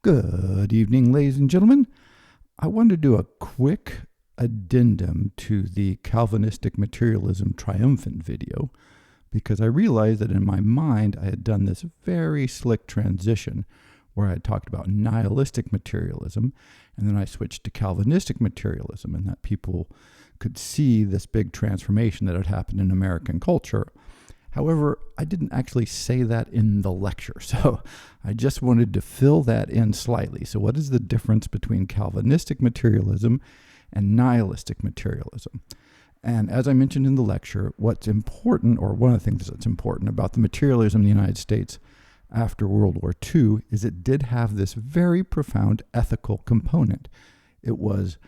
Good evening, ladies and gentlemen. I wanted to do a quick addendum to the Calvinistic Materialism Triumphant video because I realized that in my mind I had done this very slick transition where I had talked about nihilistic materialism and then I switched to Calvinistic materialism, and that people could see this big transformation that had happened in American culture. However, I didn't actually say that in the lecture, so I just wanted to fill that in slightly. So what is the difference between Calvinistic materialism and nihilistic materialism? And as I mentioned in the lecture, what's important, or one of the things that's important about the materialism in the United States after World War II, is it did have this very profound ethical component. It was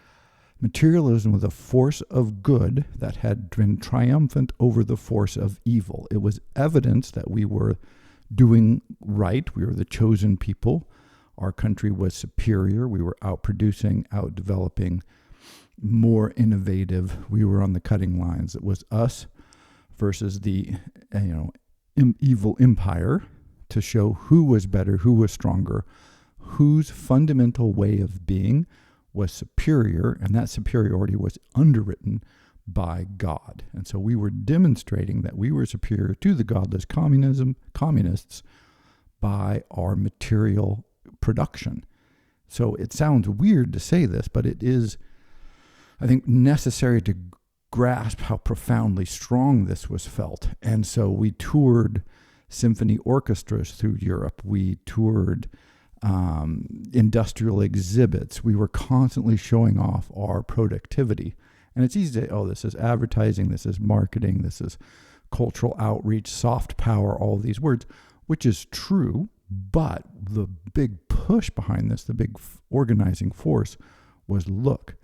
materialism was a force of good that had been triumphant over the force of evil. It was evidence that we were doing right. We were the chosen people. Our country was superior. We were outproducing, outdeveloping, more innovative. We were on the cutting lines. It was us versus the evil empire to show who was better, who was stronger, whose fundamental way of being was superior, and that superiority was underwritten by God. And so we were demonstrating that we were superior to the godless communists by our material production. So it sounds weird to say this, but it is, I think, necessary to grasp how profoundly strong this was felt. And so we toured symphony orchestras through Europe. We toured industrial exhibits. We were constantly showing off our productivity. And it's easy to say, oh, this is advertising, this is marketing, this is cultural outreach, soft power, all of these words, which is true. But the big push behind this, the big organizing force was, look,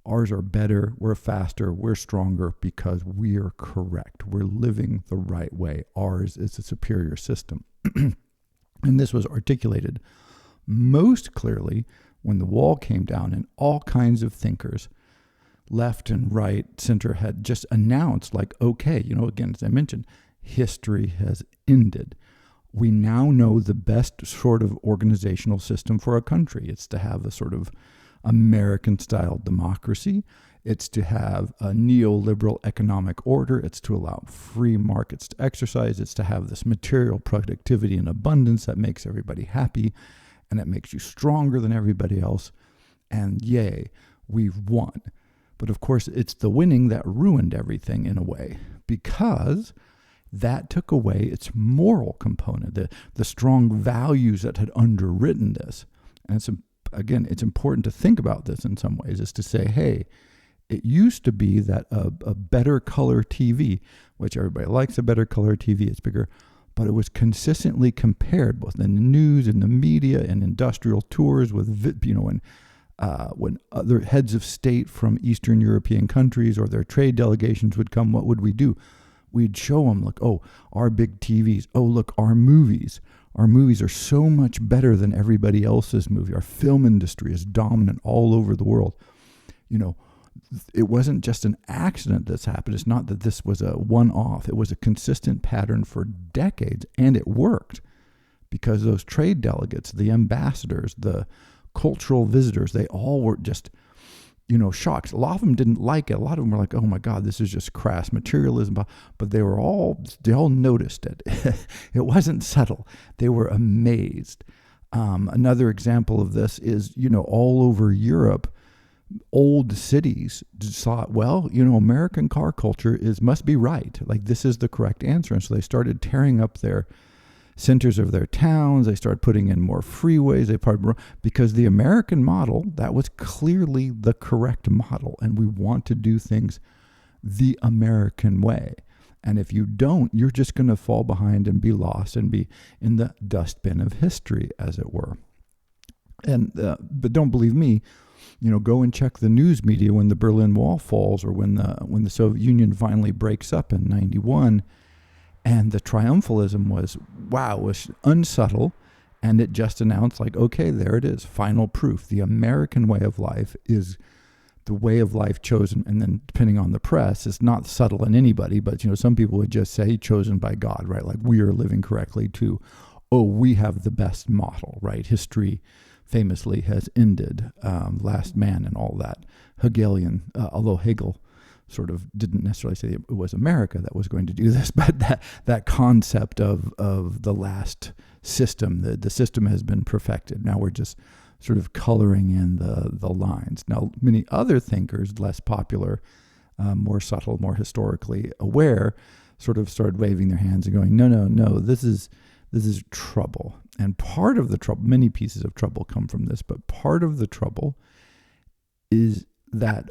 ours are better, we're faster, we're stronger because we're correct. We're living the right way. Ours is a superior system. And this was articulated most clearly when the wall came down and all kinds of thinkers, left and right, center, had just announced, like, okay, again, as I mentioned, history has ended. We now know the best sort of organizational system for a country. It's to have a sort of American-style democracy. It's to have a neoliberal economic order. It's to allow free markets to exercise. It's to have this material productivity and abundance that makes everybody happy, and it makes you stronger than everybody else. And yay, we've won. But of course, it's the winning that ruined everything in a way, because that took away its moral component, the strong values that had underwritten this. And it's important to think about this in some ways, is to say, hey, it used to be that a better color TV, which everybody likes a better color TV, it's bigger, but it was consistently compared both in the news and the media and industrial tours with, when other heads of state from Eastern European countries or their trade delegations would come, what would we do? We'd show them, look, oh, our big TVs. Oh, look, our movies. Our movies are so much better than everybody else's movie. Our film industry is dominant all over the world. It wasn't just an accident that's happened. It's not that this was a one-off. It was a consistent pattern for decades, and it worked because those trade delegates, the ambassadors, the cultural visitors, they all were just, shocked. A lot of them didn't like it. A lot of them were like, oh my God, this is just crass materialism. But they all noticed it. It wasn't subtle. They were amazed. Another example of this is, all over Europe, old cities thought, well, American car culture must be right. Like, this is the correct answer. And so they started tearing up their centers of their towns. They started putting in more freeways. Because the American model, that was clearly the correct model. And we want to do things the American way. And if you don't, you're just going to fall behind and be lost and be in the dustbin of history, as it were. And but don't believe me. Go and check the news media when the Berlin Wall falls, or when the Soviet Union finally breaks up in 91. And the triumphalism was unsubtle, and it just announced, like, okay, there it is, final proof. The American way of life is the way of life chosen, and then depending on the press, it's not subtle in anybody, but some people would just say chosen by God, right? Like, we are living correctly too. Oh, we have the best model, right? History famously has ended, Last Man and all that. Hegelian, although Hegel sort of didn't necessarily say it was America that was going to do this, but that concept of the last system, the system has been perfected. Now we're just sort of coloring in the lines. Now, many other thinkers, less popular, more subtle, more historically aware, sort of started waving their hands and going, no, this is trouble. And part of the trouble, many pieces of trouble come from this, but part of the trouble is that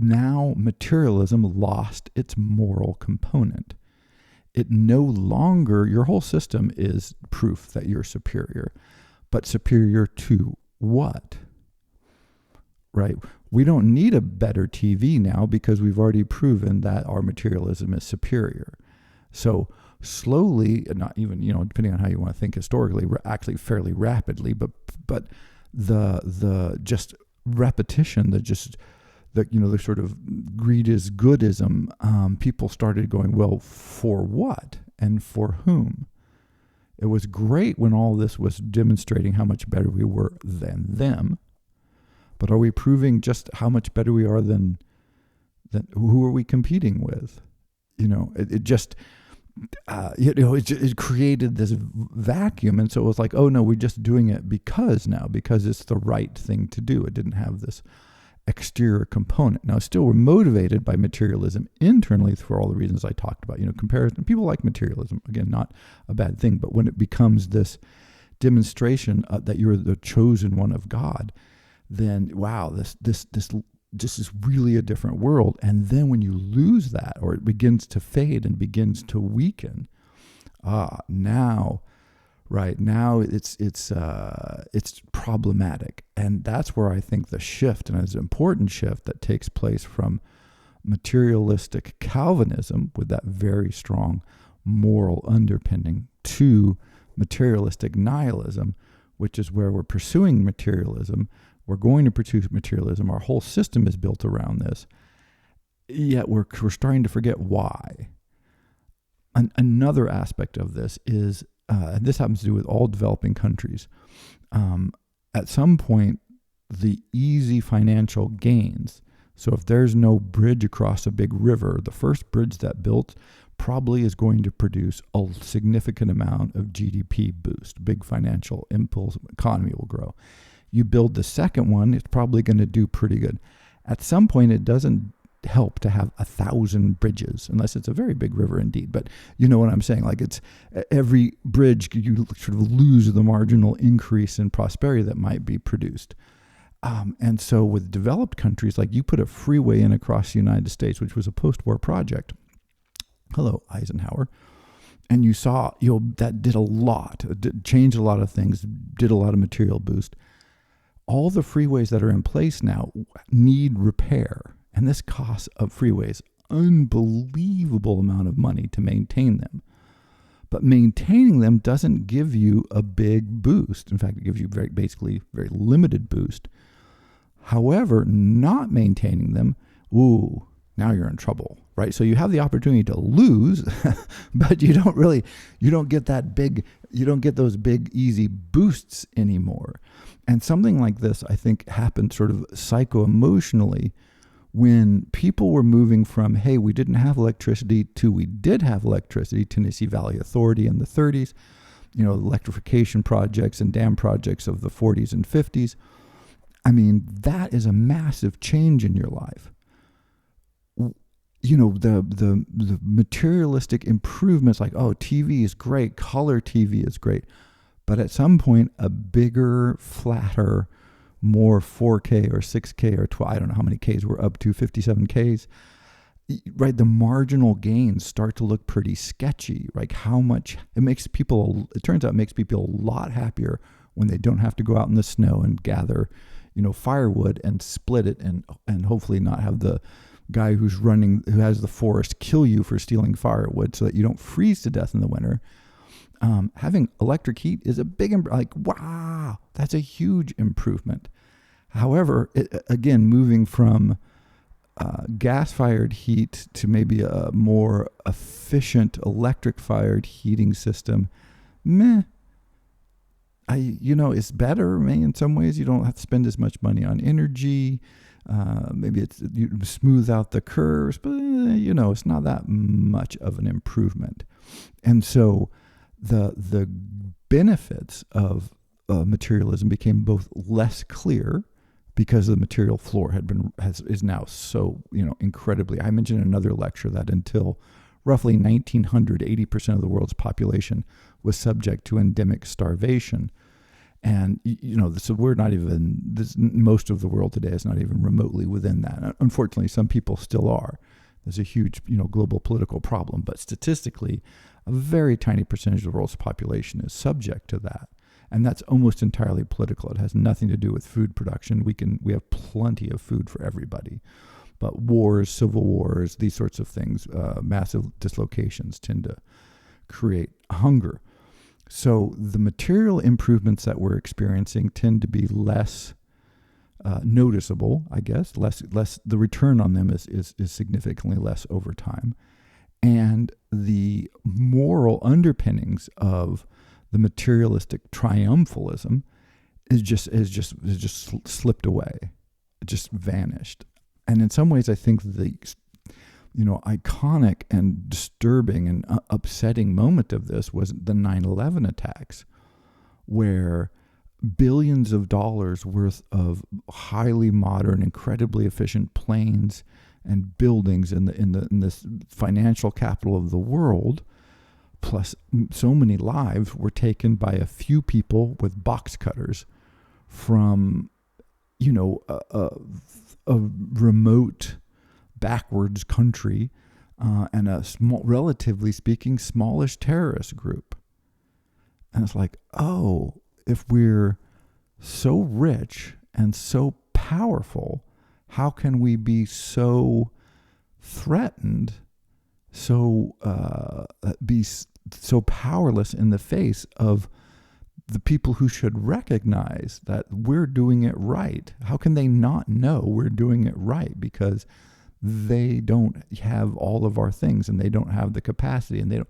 now materialism lost its moral component. It no longer, your whole system is proof that you're superior, but superior to what? Right? We don't need a better TV now because we've already proven that our materialism is superior. So slowly, not even, depending on how you want to think historically, we're actually fairly rapidly, but the just repetition, the sort of greed is goodism, people started going, well, for what and for whom? It was great when all this was demonstrating how much better we were than them, but are we proving just how much better we are than who are we competing with? It created this vacuum, and so it was like, oh no, we're just doing it because it's the right thing to do. It didn't have this exterior component. Now, still, we're motivated by materialism internally for all the reasons I talked about. Comparison. People like materialism. Again, not a bad thing, but when it becomes this demonstration that you're the chosen one of God, then wow, this is really a different world. And then when you lose that, or it begins to fade and begins to weaken, now it's problematic. And that's where I think the shift, and it's an important shift that takes place from materialistic Calvinism with that very strong moral underpinning to materialistic nihilism, which is where we're pursuing materialism. We're going to pursue materialism. Our whole system is built around this. Yet we're starting to forget why. Another aspect of this is, and this happens to do with all developing countries, at some point, the easy financial gains. So if there's no bridge across a big river, the first bridge that built probably is going to produce a significant amount of GDP boost, big financial impulse, economy will grow. You build the second one, it's probably going to do pretty good. At some point, it doesn't help to have 1,000 bridges, unless it's a very big river indeed. But you know what I'm saying? Like, it's every bridge, you sort of lose the marginal increase in prosperity that might be produced. And so with developed countries, like you put a freeway in across the United States, which was a post-war project. Hello, Eisenhower. And you saw, that did a lot, changed a lot of things, did a lot of material boost. All the freeways that are in place now need repair. And this costs of freeways unbelievable amount of money to maintain them. But maintaining them doesn't give you a big boost. In fact, it gives you basically very limited boost. However, not maintaining them, now you're in trouble, right? So you have the opportunity to lose, but you don't get those big, easy boosts anymore. And something like this, I think, happened sort of psycho-emotionally when people were moving from, hey, we didn't have electricity to we did have electricity, Tennessee Valley Authority in the 30s, electrification projects and dam projects of the 40s and 50s. I mean, that is a massive change in your life. The materialistic improvements, like, TV is great, color TV is great. But at some point, a bigger, flatter, more 4K or 6K or 12, I don't know how many Ks we're up to, 57 Ks, right? The marginal gains start to look pretty sketchy. Like how much it turns out it makes people a lot happier when they don't have to go out in the snow and gather, firewood and split it and hopefully not have the guy who has the forest kill you for stealing firewood so that you don't freeze to death in the winter. Having electric heat is a big, wow, that's a huge improvement. However, again, moving from gas-fired heat to maybe a more efficient electric-fired heating system, it's better. Maybe in some ways you don't have to spend as much money on energy. Maybe you smooth out the curves, but it's not that much of an improvement. And so the benefits of materialism became both less clear because the material floor is now so incredibly. I mentioned in another lecture that until roughly 1900, 80% of the world's population was subject to endemic starvation. And, so we're not even, most of the world today is not even remotely within that. Unfortunately, some people still are. There's a huge, global political problem. But statistically, a very tiny percentage of the world's population is subject to that. And that's almost entirely political. It has nothing to do with food production. We have plenty of food for everybody. But wars, civil wars, these sorts of things, massive dislocations tend to create hunger. So the material improvements that we're experiencing tend to be less noticeable, I guess. Less. The return on them is significantly less over time, and the moral underpinnings of the materialistic triumphalism is just slipped away, it just vanished. And in some ways, I think the iconic and disturbing and upsetting moment of this was the 9/11 attacks, where billions of dollars worth of highly modern, incredibly efficient planes and buildings in this financial capital of the world, plus so many lives, were taken by a few people with box cutters from a remote, backwards country, and a small, relatively speaking, smallish terrorist group. And it's like, oh, if we're so rich and so powerful, how can we be so threatened, be so powerless in the face of the people who should recognize that we're doing it right? How can they not know we're doing it right? Because they don't have all of our things, and they don't have the capacity, and they don't.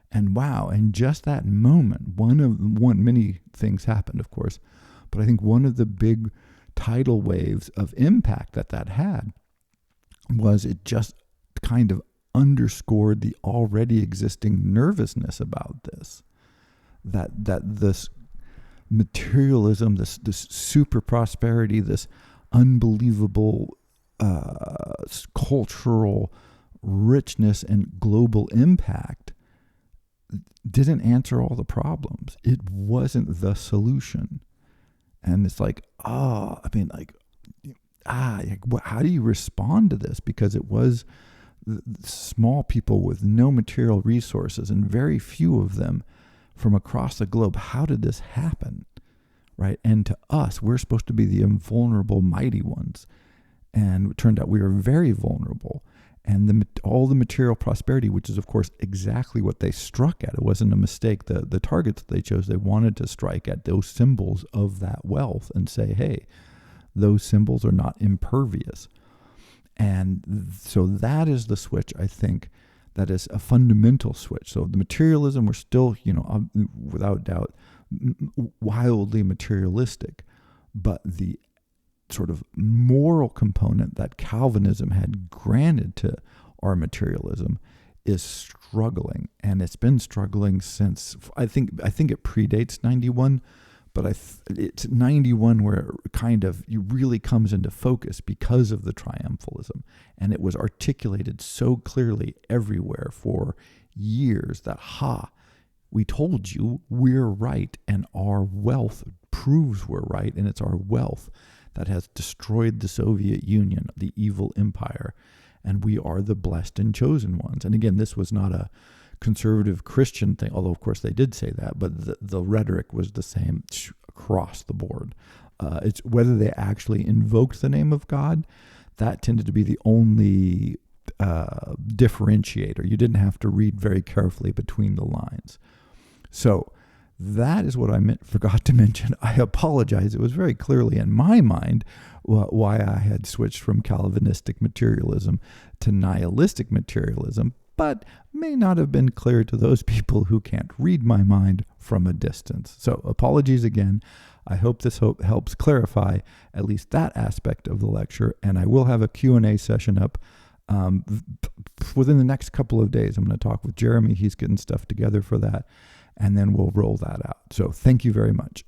And wow, in just that moment, many things happened, of course, but I think one of the big tidal waves of impact that had was it just kind of underscored the already existing nervousness about this. That this materialism, this super prosperity, this unbelievable cultural richness and global impact didn't answer all the problems. It wasn't the solution. And it's like, how do you respond to this? Because it was small people with no material resources, and very few of them from across the globe. How did this happen? Right? And to us, we're supposed to be the invulnerable, mighty ones. And it turned out we were very vulnerable. And all the material prosperity, which is, of course, exactly what they struck at. It wasn't a mistake. The targets that they chose, they wanted to strike at those symbols of that wealth and say, hey, those symbols are not impervious. And so that is the switch, I think, that is a fundamental switch. So the materialism, we're still, without doubt, wildly materialistic. But the sort of moral component that Calvinism had granted to our materialism is struggling, and it's been struggling since I think it predates 91, but it's 91 where it really comes into focus because of the triumphalism, and it was articulated so clearly everywhere for years that we told you we're right, and our wealth proves we're right, and it's our wealth that has destroyed the Soviet Union, the evil empire, and we are the blessed and chosen ones. And again, this was not a conservative Christian thing, although of course they did say that, but the rhetoric was the same across the board. It's whether they actually invoked the name of God, that tended to be the only differentiator. You didn't have to read very carefully between the lines. So that is what I forgot to mention. I apologize. It was very clearly in my mind why I had switched from Calvinistic materialism to nihilistic materialism. but may not have been clear to those people who can't read my mind from a distance. So apologies again. I hope this helps clarify at least that aspect of the lecture, and I will have a Q&A session up within the next couple of days. I'm going to talk with Jeremy. He's getting stuff together for that, and then we'll roll that out. So thank you very much.